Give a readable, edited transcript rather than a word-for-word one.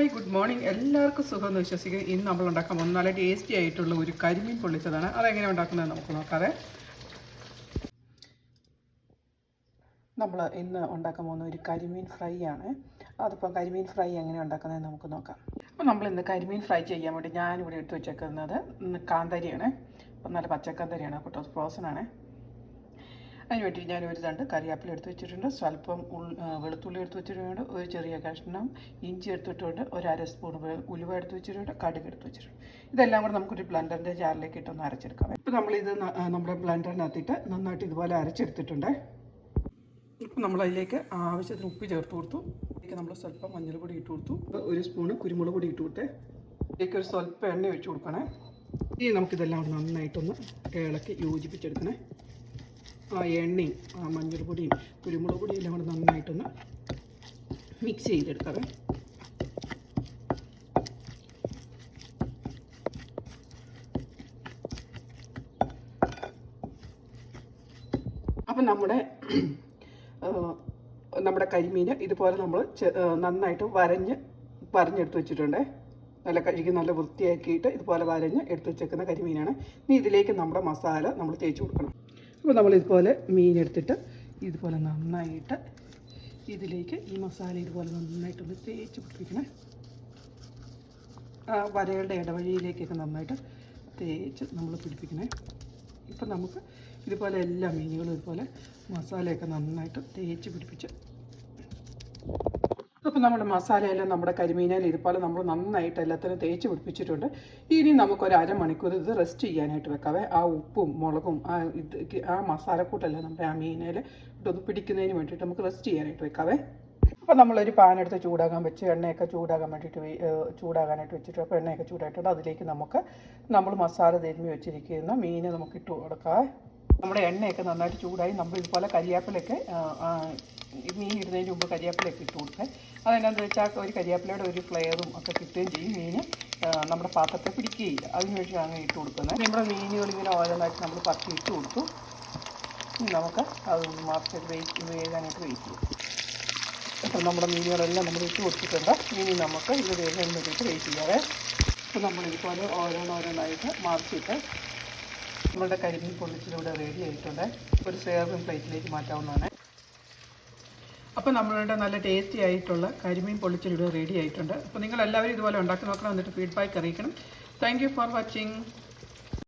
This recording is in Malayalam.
Hi good morning. എല്ലാവർക്കും സുഖമെന്ന് വിശ്വസിക്കുക. ഇന്ന് നമ്മൾ ഉണ്ടാക്കാൻ പോകുന്ന നല്ല ടേസ്റ്റി ആയിട്ടുള്ള ഒരു കരിമീൻ പൊള്ളിച്ചതാണ്. അതെങ്ങനെ ഉണ്ടാക്കുന്നത് നമുക്ക് നോക്കാതെ. നമ്മൾ ഇന്ന് ഉണ്ടാക്കാൻ പോകുന്ന ഒരു കരിമീൻ ഫ്രൈ ആണ്. അതിപ്പോൾ കരിമീൻ ഫ്രൈ എങ്ങനെ ഉണ്ടാക്കുന്നത് നമുക്ക് നോക്കാം. അപ്പോൾ നമ്മൾ ഇന്ന് കരിമീൻ ഫ്രൈ ചെയ്യാൻ വേണ്ടി ഞാനിവിടെ എടുത്ത് വെച്ചേക്കുന്നത് കാന്താരിയാണ്. അപ്പം നല്ല പച്ചക്കാന്താരിയാണ്, അപ്പോൾ ഫ്രോസൺ ആണ്. അതിന് വേണ്ടി ഞാൻ ഒരു തണ്ട് കറിവേപ്പില എടുത്ത് വെച്ചിട്ടുണ്ട്, സ്വല്പം വെളുത്തുള്ളി എടുത്ത് വെച്ചിട്ടുണ്ട്, ഒരു ചെറിയ കഷ്ണം ഇഞ്ചി എടുത്തിട്ടുണ്ട്, ഒരു അര സ്പൂൺ ഉലുവ എടുത്ത് വെച്ചിട്ടുണ്ട്, കടുക് എടുത്ത് വെച്ചിട്ടുണ്ട്. ഇതെല്ലാം കൂടെ നമുക്കൊരു ബ്ലെൻഡറിൻ്റെ ജാറിലേക്ക് ഇട്ടൊന്ന് അരച്ചെടുക്കാം. ഇപ്പോൾ നമ്മളിത് നമ്മുടെ ബ്ലെൻഡറിനകത്തിട്ട് നന്നായിട്ട് ഇതുപോലെ അരച്ചെടുത്തിട്ടുണ്ട്. ഇപ്പോൾ നമ്മളതിലേക്ക് ആവശ്യത്തിന് ഉപ്പ് ചേർത്ത് കൊടുത്തു. ഇതിലേക്ക് നമ്മൾ സ്വല്പം മഞ്ഞൾപ്പൊടി ഇട്ട് കൊടുത്തു, ഒരു സ്പൂണ് കുരുമുളക് പൊടി ഇട്ട് കൊടുത്തേ. ഇതിലേക്ക് ഒരു സ്വല്പം എണ്ണ ഒഴിച്ച് കൊടുക്കണേ. ഇനി നമുക്കിതെല്ലാം കൂടെ നന്നായിട്ടൊന്ന് ഇളക്കി യോജിപ്പിച്ചെടുക്കണേ. ആ എണ്ണയും ആ മഞ്ഞൾപ്പൊടിയും കുരുമുളക് പൊടിയും എല്ലാം കൂടെ നന്നായിട്ടൊന്ന് മിക്സ് ചെയ്തെടുക്കാം. അപ്പം നമ്മുടെ കരിമീൻ ഇതുപോലെ നമ്മൾ നന്നായിട്ട് വരഞ്ഞെടുത്ത് വെച്ചിട്ടുണ്ട്. നല്ല കഴുകി നല്ല വൃത്തിയാക്കിയിട്ട് ഇതുപോലെ വരഞ്ഞ് എടുത്ത് വെച്ചേക്കുന്ന കരിമീനാണ്. ഇനി ഇതിലേക്ക് നമ്മുടെ മസാല നമ്മൾ തേച്ച് കൊടുക്കണം. അപ്പോൾ നമ്മളിതുപോലെ മീനെടുത്തിട്ട് ഇതുപോലെ നന്നായിട്ട് ഇതിലേക്ക് ഈ മസാല ഇതുപോലെ നന്നായിട്ടൊന്ന് തേച്ച് പിടിപ്പിക്കണേ. ആ വരകളുടെ ഇടവഴിയിലേക്കൊക്കെ നന്നായിട്ട് തേച്ച് നമ്മൾ പിടിപ്പിക്കണേ. ഇപ്പം നമുക്ക് ഇതുപോലെ എല്ലാ മീനുകളും ഇതുപോലെ മസാലയൊക്കെ നന്നായിട്ട് തേച്ച് പിടിപ്പിച്ച്, അപ്പോൾ നമ്മുടെ മസാലയെല്ലാം നമ്മുടെ കരിമീനയിൽ ഇതുപോലെ നമ്മൾ നന്നായിട്ട് എല്ലാത്തിനും തേച്ച് പിടിപ്പിച്ചിട്ടുണ്ട്. ഇനി നമുക്കൊരു അരമണിക്കൂർ ഇത് റെസ്റ്റ് ചെയ്യാനായിട്ട് വെക്കാവേ. ആ ഉപ്പും മുളകും ആ മസാലക്കൂട്ടെല്ലാം നമ്മുടെ ആ മീനയിൽ ഇട്ടൊന്ന് പിടിക്കുന്നതിന് വേണ്ടിയിട്ട് നമുക്ക് റെസ്റ്റ് ചെയ്യാനായിട്ട് വെക്കാവേ. അപ്പോൾ നമ്മളൊരു പാനെടുത്ത് ചൂടാകാൻ വെച്ച് എണ്ണയൊക്കെ ചൂടാകാനായിട്ട് വെച്ചിട്ട്, അപ്പോൾ എണ്ണയൊക്കെ ചൂടായിട്ടുണ്ട്. അതിലേക്ക് നമ്മൾ മസാല തിരുമ്മി വെച്ചിരിക്കുന്ന മീൻ നമുക്ക് ഇട്ട് കൊടുക്കാം. നമ്മുടെ എണ്ണയൊക്കെ നന്നായിട്ട് ചൂടായി. നമ്മൾ ഇതുപോലെ കരിയാപ്പിലൊക്കെ മീൻ ഇടുന്നതിന് മുമ്പ് കരിയാപ്പിലൊക്കെ ഇട്ട് കൊടുക്കുക. അതെന്നാന്ന് വെച്ചാൽ ഒരു കരിയാപ്പിലയുടെ ഒരു ഫ്ലേവറും ഒക്കെ കിട്ടുകയും ചെയ്യും. മീൻ നമ്മുടെ പാത്രത്തെ പിടിക്കുകയില്ല. അതിന് വേണ്ടിയാണ് ഇട്ട് കൊടുക്കുന്നത്. നമ്മുടെ മീനുകളിങ്ങനെ ഓരോന്നായിട്ട് നമ്മൾ പത്തി ഇട്ട് കൊടുത്തു. നമുക്ക് അതൊന്ന് മറിച്ചിട്ട് വേകാനായിട്ട് വെയിറ്റ് ചെയ്യും. അപ്പോൾ നമ്മുടെ മീനുകളെല്ലാം നമ്മൾ ഇട്ട് കൊടുത്തിട്ടുണ്ട്. ഇനി നമുക്ക് ഇത് വേഗം വേണ്ടിയിട്ട് വെയിറ്റ് ചെയ്യാവേ. അപ്പോൾ നമ്മളിതുപോലെ ഓരോന്നായിട്ട് മറിച്ചിട്ട് നമ്മളുടെ കരിമീൻ പൊള്ളിച്ചിലൂടെ റെഡി ആയിട്ടുണ്ട്. ഒരു സെർവിങ് പ്ലേറ്റിലേക്ക് മാറ്റാവുന്നതാണ്. അപ്പോൾ നമ്മളുടെ നല്ല ടേസ്റ്റി ആയിട്ടുള്ള കരിമീൻ പൊള്ളിച്ചിലൂടെ റെഡി ആയിട്ടുണ്ട്. അപ്പോൾ നിങ്ങളെല്ലാവരും ഇതുപോലെ ഉണ്ടാക്കി നോക്കണം, എന്നിട്ട് ഫീഡ്ബാക്ക് അറിയിക്കണം. Thank you for watching.